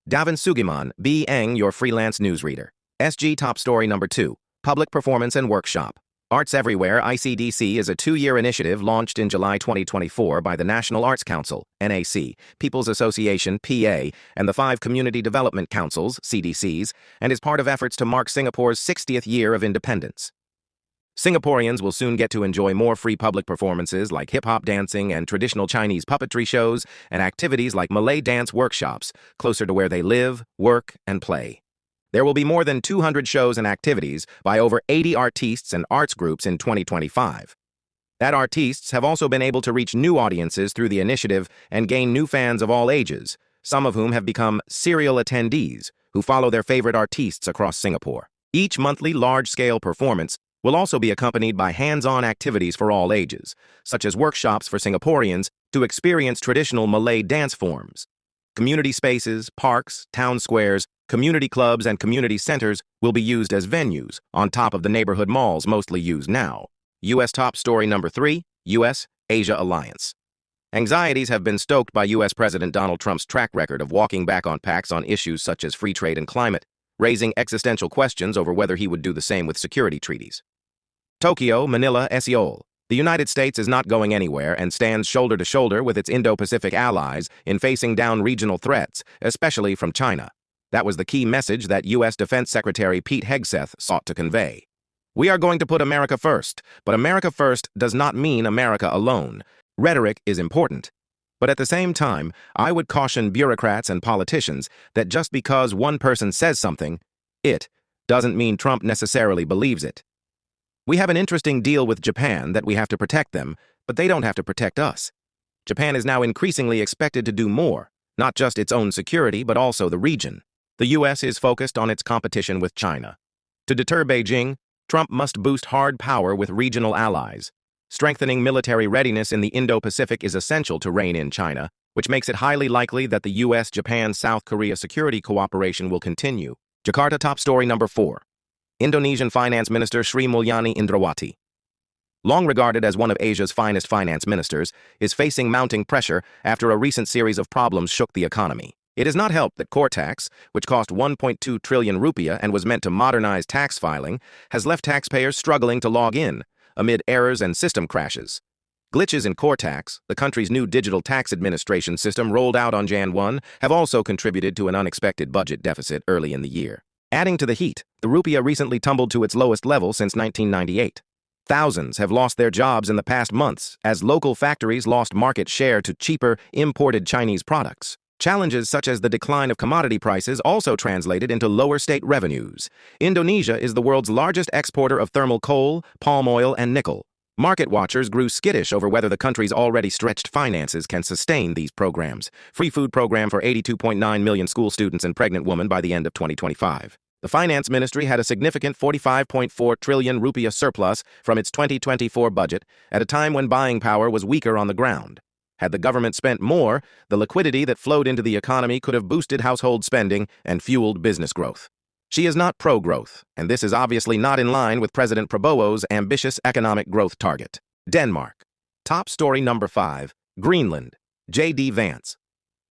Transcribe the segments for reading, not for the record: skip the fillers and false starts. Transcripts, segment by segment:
Davin Sugiman, B. Eng, your freelance newsreader. SG Top Story Number 2, Public Performance and Workshop. Arts Everywhere ICDC is a 2-year initiative launched in July 2024 by the National Arts Council, NAC, People's Association, PA, and the 5 Community Development Councils, CDCs, and is part of efforts to mark Singapore's 60th year of independence. Singaporeans will soon get to enjoy more free public performances like hip-hop dancing and traditional Chinese puppetry shows and activities like Malay dance workshops closer to where they live, work, and play. There will be more than 200 shows and activities by over 80 artistes and arts groups in 2025. That artistes have also been able to reach new audiences through the initiative and gain new fans of all ages, some of whom have become serial attendees who follow their favorite artistes across Singapore. Each monthly large-scale performance will also be accompanied by hands-on activities for all ages, such as workshops for Singaporeans to experience traditional Malay dance forms. Community spaces, parks, town squares, community clubs, and community centers will be used as venues, on top of the neighborhood malls mostly used now. U.S. Top Story Number 3, U.S.-Asia Alliance. Anxieties have been stoked by U.S. President Donald Trump's track record of walking back on pacts on issues such as free trade and climate, raising existential questions over whether he would do the same with security treaties. Tokyo, Manila, Seoul. The United States is not going anywhere and stands shoulder to shoulder with its Indo-Pacific allies in facing down regional threats, especially from China. That was the key message that U.S. Defense Secretary Pete Hegseth sought to convey. We are going to put America first, but America first does not mean America alone. Rhetoric is important. But at the same time, I would caution bureaucrats and politicians that just because one person says something, it doesn't mean Trump necessarily believes it. We have an interesting deal with Japan that we have to protect them, but they don't have to protect us. Japan is now increasingly expected to do more, not just its own security, but also the region. The U.S. is focused on its competition with China. To deter Beijing, Trump must boost hard power with regional allies. Strengthening military readiness in the Indo-Pacific is essential to rein in China, which makes it highly likely that the U.S.-Japan-South Korea security cooperation will continue. Jakarta Top Story Number 4. Indonesian Finance Minister Sri Mulyani Indrawati, long regarded as one of Asia's finest finance ministers, is facing mounting pressure after a recent series of problems shook the economy. It has not helped that core tax, which cost 1.2 trillion rupiah and was meant to modernize tax filing, has left taxpayers struggling to log in amid errors and system crashes. Glitches in core tax, the country's new digital tax administration system rolled out on Jan 1, have also contributed to an unexpected budget deficit early in the year. Adding to the heat, the rupiah recently tumbled to its lowest level since 1998. Thousands have lost their jobs in the past months as local factories lost market share to cheaper, imported Chinese products. Challenges such as the decline of commodity prices also translated into lower state revenues. Indonesia is the world's largest exporter of thermal coal, palm oil, and nickel. Market watchers grew skittish over whether the country's already stretched finances can sustain these programs. Free food program for 82.9 million school students and pregnant women by the end of 2025. The Finance Ministry had a significant 45.4 trillion rupiah surplus from its 2024 budget at a time when buying power was weaker on the ground. Had the government spent more, the liquidity that flowed into the economy could have boosted household spending and fueled business growth. She is not pro-growth, and this is obviously not in line with President Prabowo's ambitious economic growth target. Denmark. Top Story Number 5, Greenland. J.D. Vance.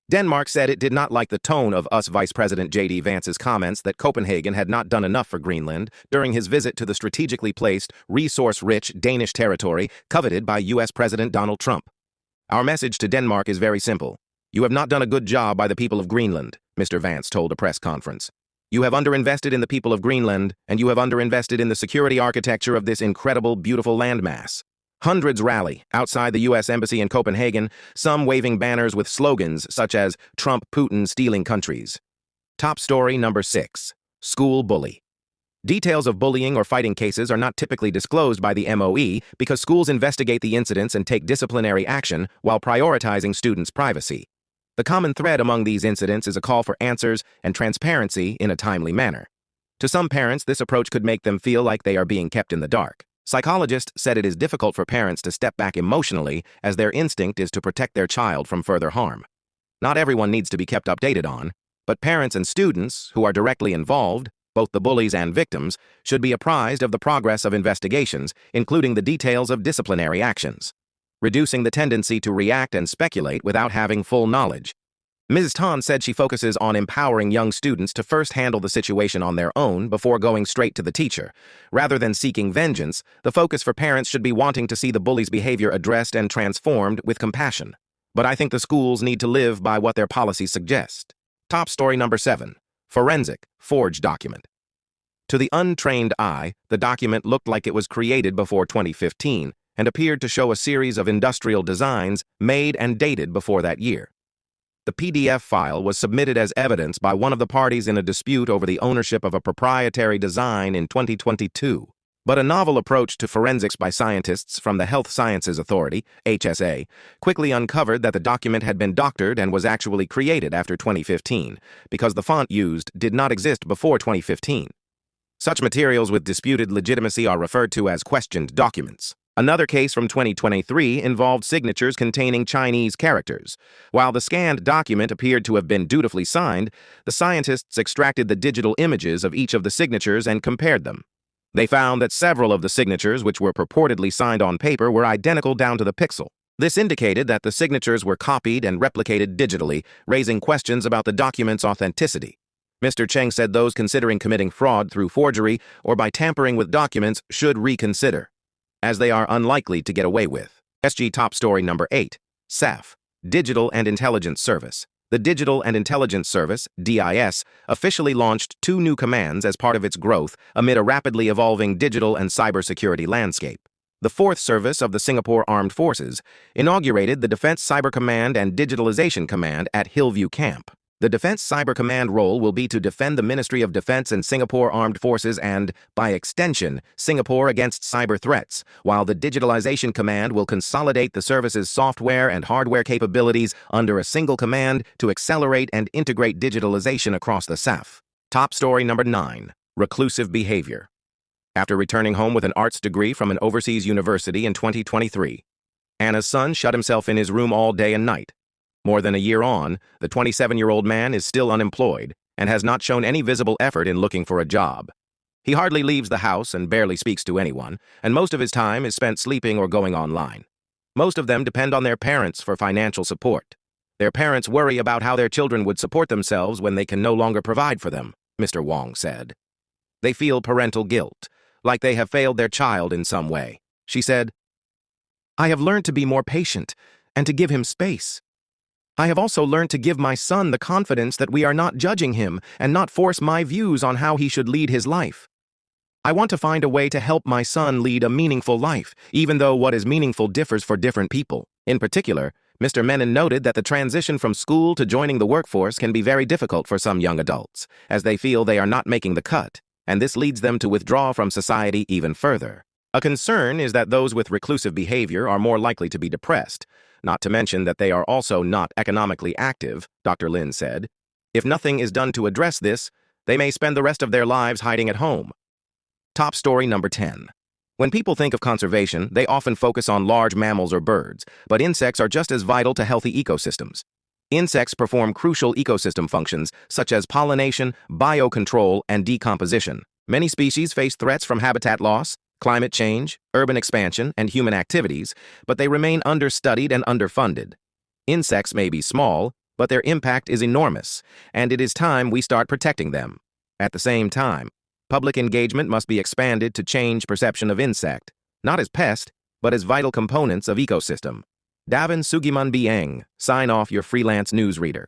Denmark said it did not like the tone of US Vice President J.D. Vance's comments that Copenhagen had not done enough for Greenland during his visit to the strategically placed, resource-rich Danish territory coveted by U.S. President Donald Trump. Our message to Denmark is very simple. You have not done a good job by the people of Greenland, Mr. Vance told a press conference. You have underinvested in the people of Greenland, and you have underinvested in the security architecture of this incredible, beautiful landmass. Hundreds rally outside the U.S. Embassy in Copenhagen, some waving banners with slogans such as Trump, Putin, stealing countries. Top Story Number 6, School Bully. Details of bullying or fighting cases are not typically disclosed by the MOE because schools investigate the incidents and take disciplinary action while prioritizing students' privacy. The common thread among these incidents is a call for answers and transparency in a timely manner. To some parents, this approach could make them feel like they are being kept in the dark. Psychologists said it is difficult for parents to step back emotionally as their instinct is to protect their child from further harm. Not everyone needs to be kept updated on, but parents and students who are directly involved, both the bullies and victims, should be apprised of the progress of investigations, including the details of disciplinary actions, reducing the tendency to react and speculate without having full knowledge. Ms. Tan said she focuses on empowering young students to first handle the situation on their own before going straight to the teacher. Rather than seeking vengeance, the focus for parents should be wanting to see the bully's behavior addressed and transformed with compassion. But I think the schools need to live by what their policies suggest. Top story number 7. Forensic, forged document. To the untrained eye, the document looked like it was created before 2015 and appeared to show a series of industrial designs made and dated before that year. The PDF file was submitted as evidence by one of the parties in a dispute over the ownership of a proprietary design in 2022. But a novel approach to forensics by scientists from the Health Sciences Authority, HSA, quickly uncovered that the document had been doctored and was actually created after 2015, because the font used did not exist before 2015. Such materials with disputed legitimacy are referred to as questioned documents. Another case from 2023 involved signatures containing Chinese characters. While the scanned document appeared to have been dutifully signed, the scientists extracted the digital images of each of the signatures and compared them. They found that several of the signatures which were purportedly signed on paper were identical down to the pixel. This indicated that the signatures were copied and replicated digitally, raising questions about the document's authenticity. Mr. Cheng said those considering committing fraud through forgery or by tampering with documents should reconsider, as they are unlikely to get away with. SG top story number 8. SAF, Digital and Intelligence Service. The Digital and Intelligence Service, DIS, officially launched 2 new commands as part of its growth amid a rapidly evolving digital and cybersecurity landscape. The 4th Service of the Singapore Armed Forces inaugurated the Defense Cyber Command and Digitalization Command at Hillview Camp. The Defense Cyber Command role will be to defend the Ministry of Defense and Singapore Armed Forces and, by extension, Singapore against cyber threats, while the Digitalization Command will consolidate the service's software and hardware capabilities under a single command to accelerate and integrate digitalization across the SAF. Top story number 9. Reclusive behavior. After returning home with an arts degree from an overseas university in 2023, Anna's son shut himself in his room all day and night. More than a year on, the 27-year-old man is still unemployed and has not shown any visible effort in looking for a job. He hardly leaves the house and barely speaks to anyone, and most of his time is spent sleeping or going online. Most of them depend on their parents for financial support. Their parents worry about how their children would support themselves when they can no longer provide for them, Mr. Wong said. They feel parental guilt, like they have failed their child in some way. She said, "I have learned to be more patient and to give him space. I have also learned to give my son the confidence that we are not judging him and not force my views on how he should lead his life. I want to find a way to help my son lead a meaningful life, even though what is meaningful differs for different people." In particular, Mr. Menon noted that the transition from school to joining the workforce can be very difficult for some young adults, as they feel they are not making the cut, and this leads them to withdraw from society even further. A concern is that those with reclusive behavior are more likely to be depressed, not to mention that they are also not economically active, Dr. Lin said. If nothing is done to address this, they may spend the rest of their lives hiding at home. Top story number 10. When people think of conservation, they often focus on large mammals or birds, but insects are just as vital to healthy ecosystems. Insects perform crucial ecosystem functions such as pollination, biocontrol, and decomposition. Many species face threats from habitat loss, climate change, urban expansion, and human activities, but they remain understudied and underfunded. Insects may be small, but their impact is enormous, and it is time we start protecting them. At the same time, public engagement must be expanded to change perception of insect, not as pest, but as vital components of ecosystem. Davin Sugiman Bieng, sign off your freelance newsreader.